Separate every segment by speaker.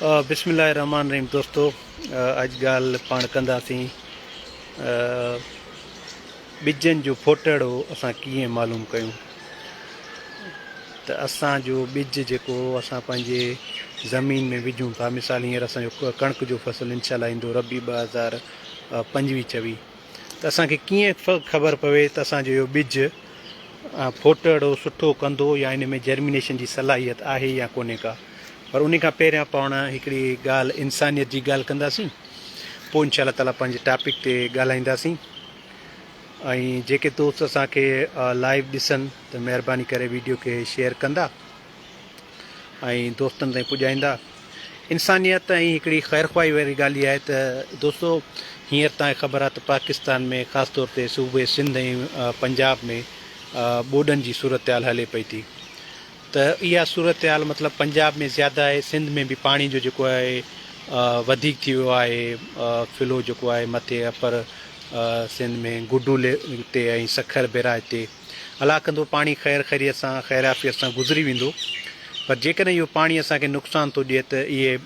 Speaker 1: बिस्मिल्लाहिर्रहमानिर्रहीम दोस्तों, अॼु ॻाल्हि पाण कंदासीं ॿिजनि जो फोटड़ो असां कीअं मालूम कयूं। त असांजो ॿिज जेको असां पंहिंजे ज़मीन में विझूं था, मिसाल हींअर असांजो कणिक जो फसल इंशाल्लाह ईंदो रबी 2025-26, त असांखे कीअं ख़बर पवे त असांजो इहो ॿिज फोटड़ो सुठो कंदो या इन में जर्मिनेशन जी सलाहियत आहे या कोन्हे का। पर उन खां पहिरियां पाण हिकिड़ी ॻाल्हि इंसानियत जी ॻाल्हि कंदासीं, पोइ इंशाल्लाह ताला पंहिंजे टॉपिक ते ॻाल्हाईंदासीं। ऐं जेके दोस्त असांखे लाइव ॾिसनि त महिरबानी करे वीडियो खे शेयर कंदा ऐं दोस्तनि ताईं पुॼाईंदा। इंसानियत ऐं हिकिड़ी ख़ैर ख़्वाही वारी ॻाल्हि इहा आहे त दोस्तो, हींअर तव्हांखे ख़बर आहे त पाकिस्तान में ख़ासि तौर ते सूबे सिंध ऐं पंजाब में ॿोॾनि जी सूरत हाल हले पई थी। त इहा सूरत हाल मतिलबु पंजाब में ज़्यादा आहे, सिंध में बि पाणी जो जेको आहे वधीक थी वियो आहे। फ़्लो जेको आहे मथे अपर सिंध में गुडू ते ऐं सखर बेराज ते हला कंदो पाणी ख़ैर ख़ैरियत सां ख़ैर आफ़ियत सां गुज़री वेंदो। पर जेकॾहिं इहो पाणी असांखे नुक़सानु थो ॾिए त इहे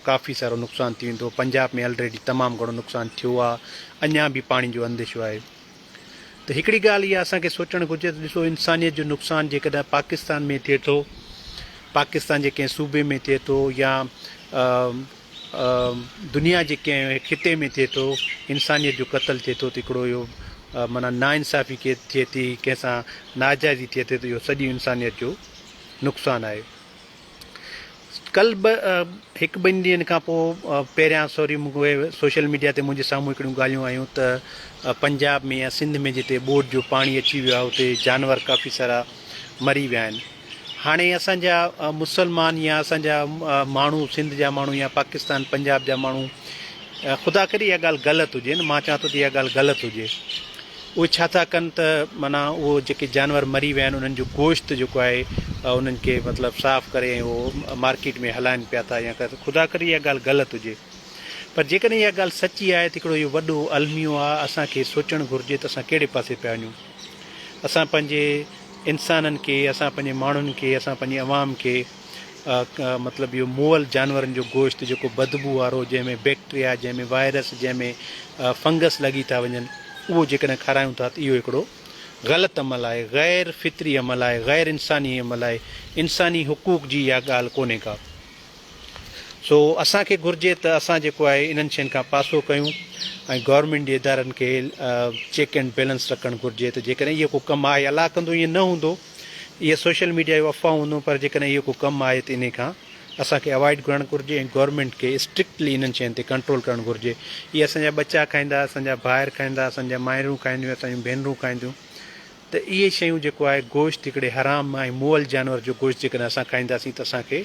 Speaker 1: काफ़ी सारो नुक़सानु थी वेंदो। पंजाब में ऑलरेडी तमामु घणो नुक़सानु थियो आहे, अञा बि पाणी जो अंदेशो आहे। त हिकिड़ी ॻाल्हि इहा असांखे सोचणु घुरिजे त ॾिसो, इंसानियत जो नुक़सानु जेकॾहिं पाकिस्तान में थिए थो, पाकिस्तान जे कंहिं सूबे में थिए थो या दुनिया जे कंहिं खिते में थिए थो, इंसानियत जो क़तल थिए थो, त हिकिड़ो इहो माना नाइंसाफ़ी थिए थी, कंहिंसां नाजाइज़ी थिए थी, त इहो सॼी इंसानियत जो नुक़सानु आहे। हिकु ॿिनि ॾींहंनि खां पोइ पहिरियां सोशल मीडिया ते मुंहिंजे साम्हूं हिकिड़ियूं ॻाल्हियूं आयूं त पंजाब में या सिंध में जिते ॿोॾ जो पाणी अची वियो आहे, उते जानवर काफ़ी सारा मरी विया आहिनि। हाणे असांजा मुसलमान या असांजा माण्हू, सिंध जा माण्हू या पाकिस्तान पंजाब जा माण्हू, ख़ुदा करे इहा ॻाल्हि ग़लति हुजे न, मां चवां थो त इहा ॻाल्हि ग़लति हुजे। उहे छा था कनि त माना उहो जेके जानवर मरी विया आहिनि उन्हनि जो गोश्त जेको आहे उन्हनि खे मतिलबु साफ़ु करे उहो मार्केट में हलाइनि पिया था या ख़ुदा करे इहा ॻाल्हि ग़लति हुजे। पर जेकॾहिं इहा ॻाल्हि सची आहे त हिकिड़ो इहो वॾो अलमियो आहे, असांखे सोचणु घुरिजे त असां कहिड़े पासे पिया वञूं। असां पंहिंजे इंसाननि खे, असां पंहिंजे माण्हुनि खे, असां पंहिंजी अवाम खे मतिलबु इहो मुअल जानवरनि जो गोश्त जेको बदबू वारो, जंहिंमें बैक्टीरिया, जंहिंमें वायरस, जंहिंमें फंगस लॻी था वञनि, उहो जेकॾहिं खारायूं था त इहो हिकिड़ो ग़लति अमल आहे, ग़ैर फितरी अमल आहे, ग़ैर इंसानी अमल आहे। इंसानी हुकूक जी इहा ॻाल्हि कोन्हे का। सो असांखे घुरिजे त असां जेको आहे इन्हनि शयुनि खां पासो कयूं ऐं गवर्नमेंट जे इदारनि खे चेक एंड बैलेंस रखणु घुरिजे त जेकॾहिं इहो को कमु आहे, अलाह कंदो ईअं न हूंदो, इहे सोशल मीडिया जो अफ़वाह हूंदो, पर जेकॾहिं इहो को कमु आहे त इन खां असांखे अवॉइड करणु घुरिजे ऐं गवर्नमेंट खे स्ट्रिक्टली इन्हनि शयुनि ते कंट्रोल करणु घुरिजे। इहे असांजा बच्चा खाईंदा, असांजा ॿाहिरि खाईंदा, असांजा माइरूं खाईंदियूं, असांजूं भेनरूं खाईंदियूं। त इहे शयूं जेको आहे गोश्त हिकिड़े हराम ऐं मुअल जानवर जो गोश्त जेकॾहिं असां खाईंदासीं त असांखे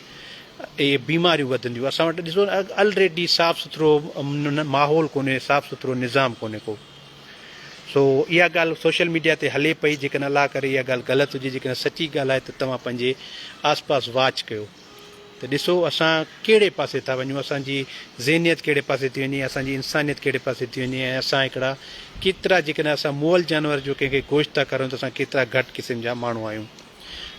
Speaker 1: इहे बीमारियूं वधंदियूं। असां वटि ॾिसो ऑलरेडी साफ़ु सुथिरो माहौल कोन्हे, साफ़ु सुथिरो निज़ाम कोन्हे को। सो इहा ॻाल्हि सोशल मीडिया ते हले पई, जेकॾहिं अलाह करे इहा ॻाल्हि ग़लति हुजे, जेकॾहिं सची ॻाल्हि आहे त तव्हां पंहिंजे आस पास वॉच कयो त ॾिसो असां कहिड़े पासे था वञूं, असांजी ज़हनियत कहिड़े पासे थी वञे, असांजी इंसानियत कहिड़े पासे थी वञे, ऐं असां हिकिड़ा केतिरा, जेकॾहिं असां मुअल जानवर जो कंहिंखे गोश्त था करूं त असां केतिरा घटि क़िस्म जा माण्हू आहियूं।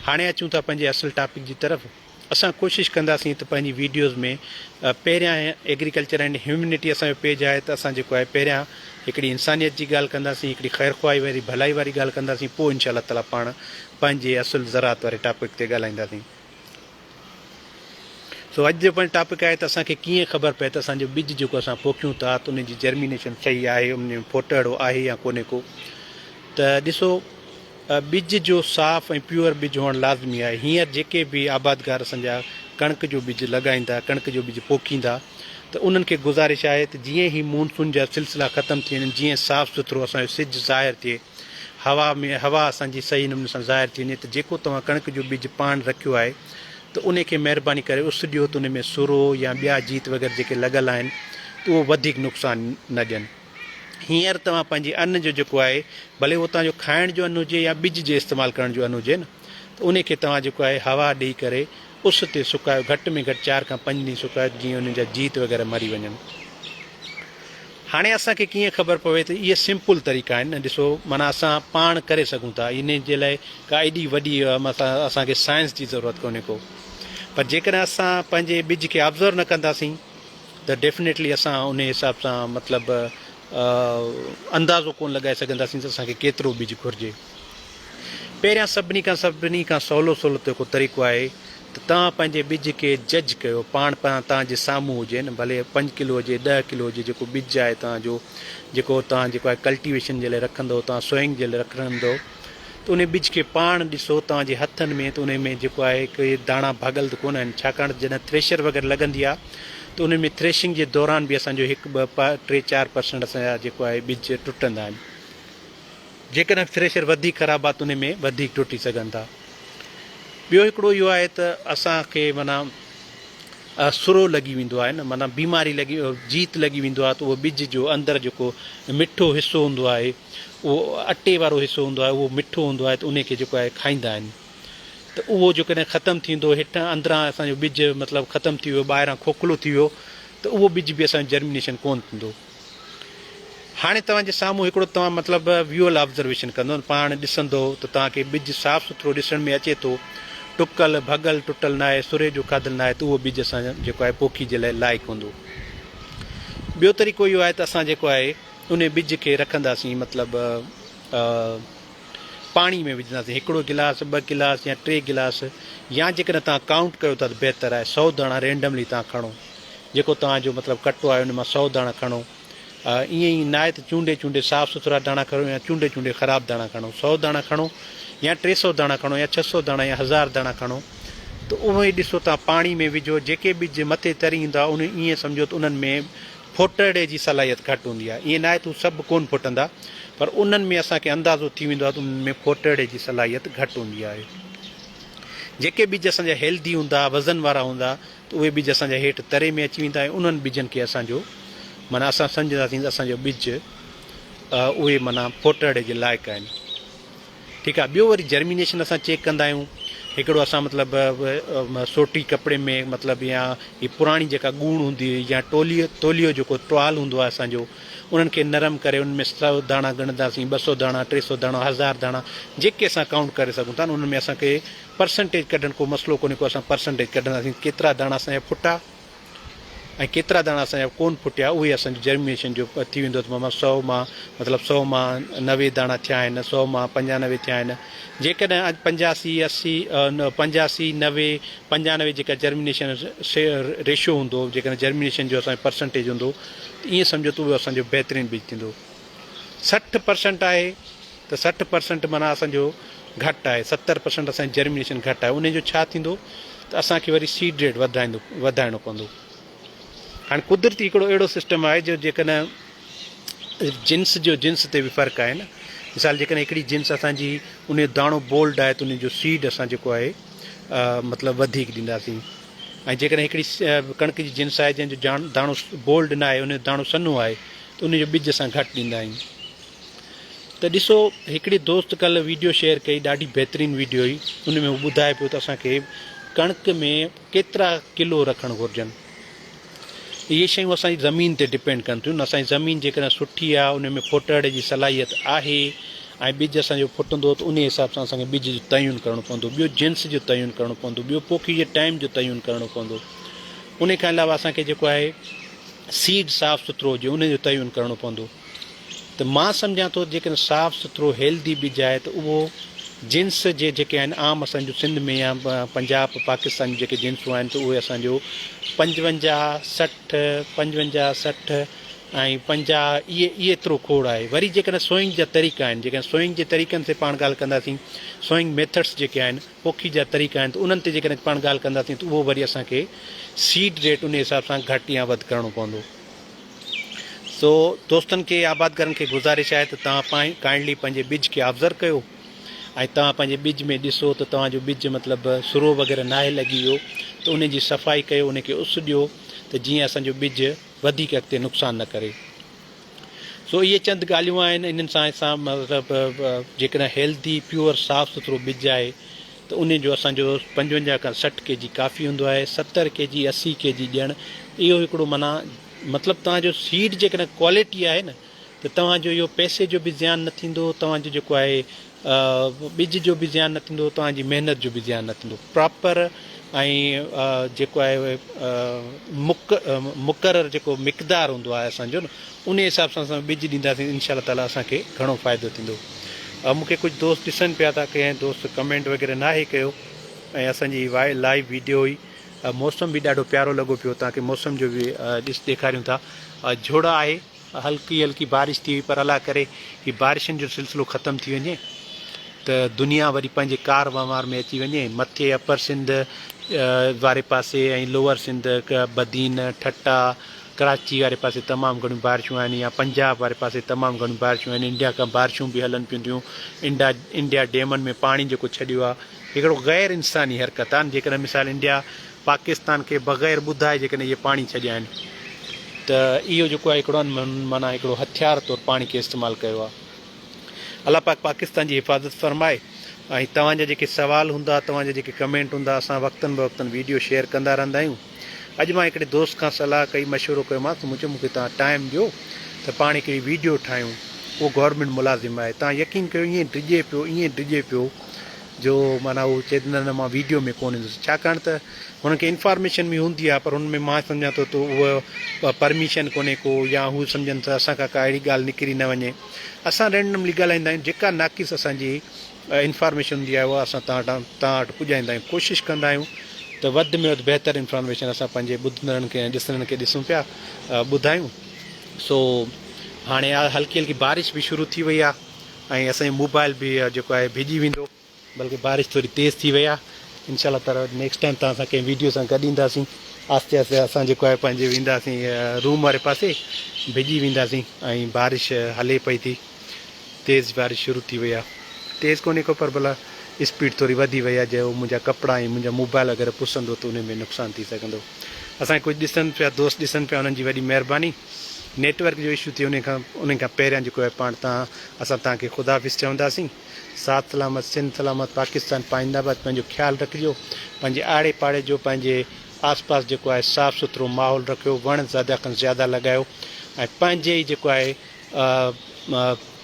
Speaker 1: हाणे अचूं था पंहिंजे असुल टॉपिक जी तरफ़। असां कोशिशि कंदासीं त पंहिंजी वीडियोज़ में पहिरियां एग्रीकल्चर एंड ह्यूमिनिटी असांजो पेज आहे, त असां जेको आहे पहिरियां हिकिड़ी इंसानियत जी ॻाल्हि कंदासीं, हिकिड़ी ख़ैर ख़्वाही वारी भलाई वारी ॻाल्हि कंदासीं, पोइ इंशाल्लाह ताला पाण पंहिंजे असुल ज़रात वारे टॉपिक ते ॻाल्हाईंदासीं। सो अॼु जो पंहिंजो टॉपिक आहे त असांखे कीअं ख़बर पए त असांजो ॿिज जेको असां पोखियूं था त उनजी जर्मिनेशन सही आहे, उन में फोटड़ो आहे या कोन्हे को। त ॾिसो, ॿिज जो साफ़ु ऐं प्योर ॿिज हुअणु लाज़मी आहे। हींअर जेके बि आबादगार असांजा कणिक जो ॿिज लॻाईंदा, कणिक जो ॿिज पोखींदा, त उन्हनि खे गुज़ारिश आहे त जीअं ई मानसून जा सिलसिला ख़तमु थी वञनि, जीअं साफ़ु सुथिरो असांजो सिज ज़ाहिर थिए, हवा असांजी सही नमूने सां ज़ाहिर थी वञे, त जेको तव्हां कणिक जो ॿिज पाण रखियो आहे त उनखे महिरबानी करे उस ॾियो त उन में सुरो या ॿिया जीत वग़ैरह जेके लॻल आहिनि त उहो वधीक नुक़सानु न ॾियनि। हींअर तव्हां पंहिंजे अन्न जो जेको आहे, भले उहो तव्हांजो खाइण जो अन्न हुजे या ॿिज जे इस्तेमालु करण जो अन्न हुजे न, त उनखे तव्हां जेको आहे हवा ॾेई करे उस ते सुकायो, घटि में घटि 4 खां 5 ॾींहं सुकायो, जीअं उन जा जीत वग़ैरह मरी वञनि। हाणे असांखे कीअं ख़बर पवे त इहे सिंपल तरीक़ा आहिनि न। ॾिसो, माना असां पाण करे सघूं था, इन जे लाइ का एॾी वॾी असांखे साइंस जी ज़रूरत कोन्हे को। पर जेकॾहिं असां पंहिंजे ॿिज खे ऑब्ज़र्व न कंदासीं त डेफिनेटली असां उन हिसाब सां मतिलबु अंदाज़ो कोन लॻाए सघंदासीं त असांखे केतिरो ॿिज घुरिजे। पहिरियां सभिनी खां सवलो जेको तरीक़ो आहे त तव्हां पंहिंजे ॿिज खे जज कयो, पाण तव्हांजे साम्हूं हुजे न, भले 5 किलो हुजे 10 किलो हुजे, जेको ॿिज आहे तव्हांजो, जेको तव्हां जेको आहे कल्टीवेशन जे लाइ रखंदो, तव्हां सोइंग जे लाइ रखंदो, त उन ॿिज खे पाण ॾिसो तव्हांजे हथनि में, त उन में जेको आहे के दाणा भागल त कोन आहिनि, छाकाणि जॾहिं थ्रेशर वग़ैरह लॻंदी आहे त उन में थ्रेशिंग जे दौरान बि असांजो 1-2-3-4% असांजा जेको आहे ॿिज टुटंदा आहिनि। जेकॾहिं थ्रेशर वधीक ख़राबु आहे त उन में वधीक टुटी सघनि था। ॿियो हिकिड़ो इहो आहे त असांखे माना सुरो लॻी वेंदो आहे न, माना बीमारी जीत लॻी वेंदो आहे, त उहो ॿिज जो अंदरि जेको मिठो हिसो हूंदो आहे, उहो अटे वारो हिसो हूंदो आहे, उहो मिठो हूंदो आहे, त उनखे जेको आहे खाईंदा आहिनि। त उहो जेकॾहिं ख़तमु थींदो, हेठां अंदरां असांजो ॿिज मतिलबु ख़तमु थी वियो, ॿाहिरां खोखलो थी वियो, त उहो ॿिज बि असांजो जर्मिनेशन कोन थींदो। हाणे तव्हांजे साम्हूं हिकिड़ो तव्हां मतिलबु विजुअल ऑब्ज़र्वेशन कंदो, पाण ॾिसंदो त तव्हांखे ॿिज साफ़ु सुथिरो ॾिसण में अचे थो, टुकल भगल टुटल न आहे, सुरे जो खाधल न आहे, त उहो ॿिज असांजो जेको आहे पोखी जे लाइ लाइक़ु हूंदो। ॿियो तरीक़ो इहो आहे त असां जेको आहे उन ॿिज खे रखंदासीं मतिलबु पाणी में विझंदासीं, 1 गिलास 2 गिलास या 3 गिलास, या जेकॾहिं तव्हां काउंट कयो था त बहितरु आहे। 100 दाणा रेंडमली तव्हां खणो, जेको तव्हांजो मतिलबु कटो आहे उन मां 100 दाणा खणो। ईअं ई न आहे त चूंडे साफ़ु सुथिरा दाणा खणो या चूंडे ख़राबु दाणा खणो। 100 दाणा खणो या 300 दाणा खणो या 600 दाणा या 1000 दाणा खणो, त उहो ई ॾिसो तव्हां पाणी में विझो। जेके ॿिज मथे तरी ईंदा उन ईअं सम्झो त उन्हनि में फोटड़े जी सलाहियत घटि हूंदी आहे। ईअं न आहे त सभु कोन फुटंदा, पर उन्हनि में असांखे अंदाज़ो थी वेंदो आहे त उन्हनि में फोटड़े जी सलाहियत घटि हूंदी आहे। जेके ॿिज असांजा हेल्दी हूंदा, वज़न वारा हूंदा, त उहे ॿिज असांजा हेठि तरे में अची वेंदा, ऐं उन्हनि ॿिजनि खे असांजो माना असां सम्झंदासीं त असांजो ॿिज उहे माना फोटड़े जे लाइक़ु आहिनि। ठीकु आहे। ॿियो वरी जर्मिनेशन असां चेक कंदा आहियूं। हिकिड़ो असां मतिलबु सोटी कपिड़े में मतिलबु या ही पुराणी जेका ॻूण हूंदी हुई या तोलियो जेको टुवाल हूंदो आहे असांजो, उन्हनि खे नरम करे उन में 100 दाणा ॻणंदासीं, 200 दाणा, 300 दाणा, 1000 दाणा, जेके असां काउंट करे सघूं था न, उन्हनि में असांखे परसेंटेज कढणु को मसइलो कोन्हे को, असां परसेंटेज कढंदासीं केतिरा दाणा असांजा फुटा ऐं केतिरा दाणा असांजा कोन फुटिया, उहे असांजो जर्मिनेशन जो थी वेंदो। त मां 100 मां मतिलबु 100 मां 90 दाणा थिया आहिनि, 100 मां 95 थिया आहिनि। जेकॾहिं अॼु 85, 90, 95 जेका जर्मिनेशन रेशियो हूंदो, जेकॾहिं जर्मिनेशन जो असांजो परसेंटेज हूंदो, त ईअं सम्झो त उहो असांजो बहितरीनु ॿिज थींदो। 60% आहे त 60% माना असांजो घटि आहे, 70% असांजी जर्मिनेशन घटि आहे। उनजो छा थींदो त असांखे वरी सीड रेट वधाइणो पवंदो। हाणे कुदरती हिकिड़ो अहिड़ो सिस्टम आहे जो जेकॾहिं जिन्स ते बि फ़र्क़ु आहे न। मिसाल जेकॾहिं हिकिड़ी जिन्स असांजी उन जो दाणो बोल्ड आहे त उनजो सीड असां जेको आहे मतिलबु वधीक ॾींदासीं, ऐं जेकॾहिं हिकिड़ी कणिक जी जिन्स आहे जंहिंजो दाणो बोल्ड न आहे, उनजो दाणो सन्हो आहे, त उनजो ॿिज असां घटि ॾींदा आहियूं। त ॾिसो, हिकिड़ी दोस्त कल्ह वीडियो शेयर कई, ॾाढी बहितरीनु वीडियो हुई। उन में हू ॿुधाए पियो त असांखे कणिक में केतिरा किलो रखणु घुरिजनि। इहे शयूं असांजी ज़मीन ते डिपेंड कनि थियूं न। असांजी ज़मीन जेकॾहिं सुठी आहे, उन में फोटड़े जी सलाहियत आहे ऐं ॿिज असांजो फुटंदो, त उन हिसाब सां असांखे ॿिज जो तयुन करिणो पवंदो। ॿियो जिन्स जो तयुन करिणो पवंदो, ॿियो पोखी जे टाइम जो तयुन करिणो पवंदो। उन खां अलावा असांखे जेको आहे सीड साफ़ु सुथिरो हुजे, उन जो तयुन करिणो पवंदो। त मां सम्झां थो जेकॾहिं साफ़ु सुथिरो हेल्दी ॿिज आहे त उहो जिन्स जेके आहिनि आम असांजो सिंध में या पंजाब पाकिस्तान जी जेके जिन्सूं आहिनि, त उहे असांजो 55, 60 ऐं 50 इहे एतिरो खोड़ आहे। वरी जेकॾहिं सोइंग जा तरीक़ा आहिनि, जेकॾहिं सोइंग जे तरीक़नि ते पाण ॻाल्हि कंदासीं, सोइंग मेथड्स जेके आहिनि, पोखी जा तरीक़ा आहिनि, त उन्हनि ते जेकॾहिं पाण ॻाल्हि कंदासीं त उहो वरी असांखे सीड रेट उन हिसाब सां घटि या वधि करिणो पवंदो। सो दोस्तनि खे, आबादकारनि खे गुज़ारिश आहे त तव्हां काइंडली पंहिंजे ॿिज खे ऑब्ज़र्व कयो ऐं तव्हां पंहिंजे ॿिज में ॾिसो त तव्हांजो ॿिज मतिलबु सुरो वग़ैरह नाहे लॻी वियो, त उन जी सफ़ाई कयो, उनखे उस ॾियो, त जीअं असांजो ॿिज वधीक अॻिते नुक़सानु न करे। सो इहे चंद ॻाल्हियूं आहिनि। इन्हनि सां मतिलबु जेकॾहिं हेल्दी प्योर साफ़ु सुथिरो ॿिज आहे त उन जो असांजो 55 खां 60 kg काफ़ी हूंदो आहे। 70 kg 80 kg ॾियणु इहो हिकिड़ो माना मतिलबु तव्हांजो सीड जेकॾहिं क्वालिटी आहे न, त तव्हांजो इहो पैसे जो बि ज़्यान न थींदो, तव्हांजो जेको आहे ॿिज जो बि ज़्यान न थींदो, तव्हांजी महिनत जो बि ज़्यान न थींदो। प्रॉपर ऐं जेको आहे मुक़ररु जेको मिक़दार हूंदो आहे असांजो न, उन हिसाब सां असां ॿिज ॾींदासीं, इनशा ताला असांखे घणो फ़ाइदो थींदो। मूंखे कुझु दोस्त ॾिसनि पिया था, कंहिं दोस्त कमेंट वग़ैरह नाहे कयो, ऐं असांजी लाइव वीडियो हुई। मौसम बि ॾाढो प्यारो लॻो पियो, तव्हांखे मौसम जो बि ॾेखारियूं था। झोड़ आहे, हल्की हल्की बारिश थी हुई, पर अलाह करे कि बारिशनि जो सिलसिलो ख़तमु थी वञे त दुनिया वरी पंहिंजे कार वमार में अची वञे। मथे अपर सिंध वारे पासे ऐं लोअर सिंध, बदीन, ठट्टा, कराची वारे पासे तमामु घणियूं बारिशूं आहिनि, या पंजाब वारे पासे तमामु घणियूं बारिशूं आहिनि। इंडिया खां बारिशूं बि हलनि पियूं थियूं। इंडिया डेमनि में पाणी जेको छॾियो आहे, हिकिड़ो ग़ैर इंसानी हरकत आहे। जेकॾहिं मिसाल इंडिया पाकिस्तान खे बग़ैर ॿुधाए जेकॾहिं इहे पाणी छॾिया आहिनि, त इहो जेको आहे हिकिड़ो माना हिकिड़ो हथियार तौरु पाणी खे इस्तेमालु कयो आहे। अलाह पाक पाकिस्तान जी हिफ़ाज़त फ़रमाए। ऐं तव्हांजा जेके सुवाल हूंदा, तव्हांजा जेके कमेंट हूंदा, असां वक़्तनि वक़्तनि वीडियो शेयर कंदा रहंदा आहियूं। अॼु मां हिकिड़े दोस्त खां सलाह कई, मशवरो कयोमांसि, मूंखे तव्हां टाइम ॾियो त पाण हिकिड़ी वीडियो ठाहियूं। उहो गवर्नमेंट मुलाज़िम आहे, तव्हां यकीन कयो ईअं डिॼे पियो जो माना उहो चए न मां वीडियो में कोन ईंदुसि, छाकाणि त हुनखे इंफॉर्मेशन बि हूंदी आहे, पर हुन में मां सम्झां थो त उहा परमिशन कोन्हे को, या हू सम्झनि था असांखां का अहिड़ी ॻाल्हि निकिरी न वञे। असां रेंडमली ॻाल्हाईंदा आहियूं, जेका नाक़िस असांजी इंफॉर्मेशन हूंदी आहे उहा असां तव्हां वटि पुॼाईंदा आहियूं। कोशिशि कंदा आहियूं त वधि में वधि बहितरु इंफॉर्मेशन असां पंहिंजे ॿुधंदड़नि खे ऐं ॾिसंदड़नि खे ॾिसूं पिया, ॿुधायूं। सो हाणे हल्की हल्की बारिश बि शुरू थी वई आहे, ऐं असांजो मोबाइल बि जेको आहे भिॼी वेंदो, बल्कि बारिश थोरी तेज़ थी वई आहे। इनशा ताला नेक्स्ट टाइम तव्हां सां कंहिं वीडियो सां गॾु ईंदासीं। आस्ते आस्ते असां जेको आहे पंहिंजे वेंदासीं रूम वारे पासे, भिॼी वेंदासीं। ऐं बारिश हले पई थी, तेज़ बारिश शुरू थी वई आहे। तेज़ कोन्हे को, पर भला स्पीड थोरी वधी वई आहे। जो मुंहिंजा कपिड़ा ऐं मुंहिंजा मोबाइल अगरि पुसंदो त उन में नुक़सानु थी सघंदो। असांखे कुझु ॾिसनि पिया, दोस्त ॾिसनि पिया, उन्हनि जी वॾी महिरबानी। नेटवर्क जो इशू थियो, उन खां पहिरियां जेको आहे पाण असां तव्हांखे ख़ुदाफ़िज़ चवंदासीं। साथ सलामत, सिंध सलामत, पाकिस्तान पाइंदाबाद। पंहिंजो ख़्यालु रखिजो, पंहिंजे आड़े पाड़े जो, पंहिंजे आस पास जेको आहे साफ़ु सुथिरो माहौल रखियो, वण ज़्यादा खां ज़्यादा लॻायो, ऐं पंहिंजे ई जेको आहे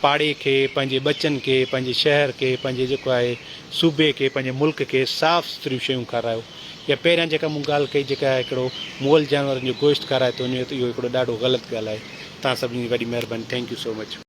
Speaker 1: पाड़े खे, पंहिंजे बचनि खे, पंहिंजे शहर खे, पंहिंजे जेको आहे सूबे खे, पंहिंजे मुल्क खे साफ़ु सुथरियूं शयूं खारायो। या पहिरियां जेका मूं ॻाल्हि कई, जेका हिकिड़ो मुअल जानवरनि जो गोश्त खाराए थो वञे, त इहो हिकिड़ो ॾाढो ग़लति ॻाल्हि आहे। तव्हां सभिनी जी वॾी महिरबानी। Thank you so much.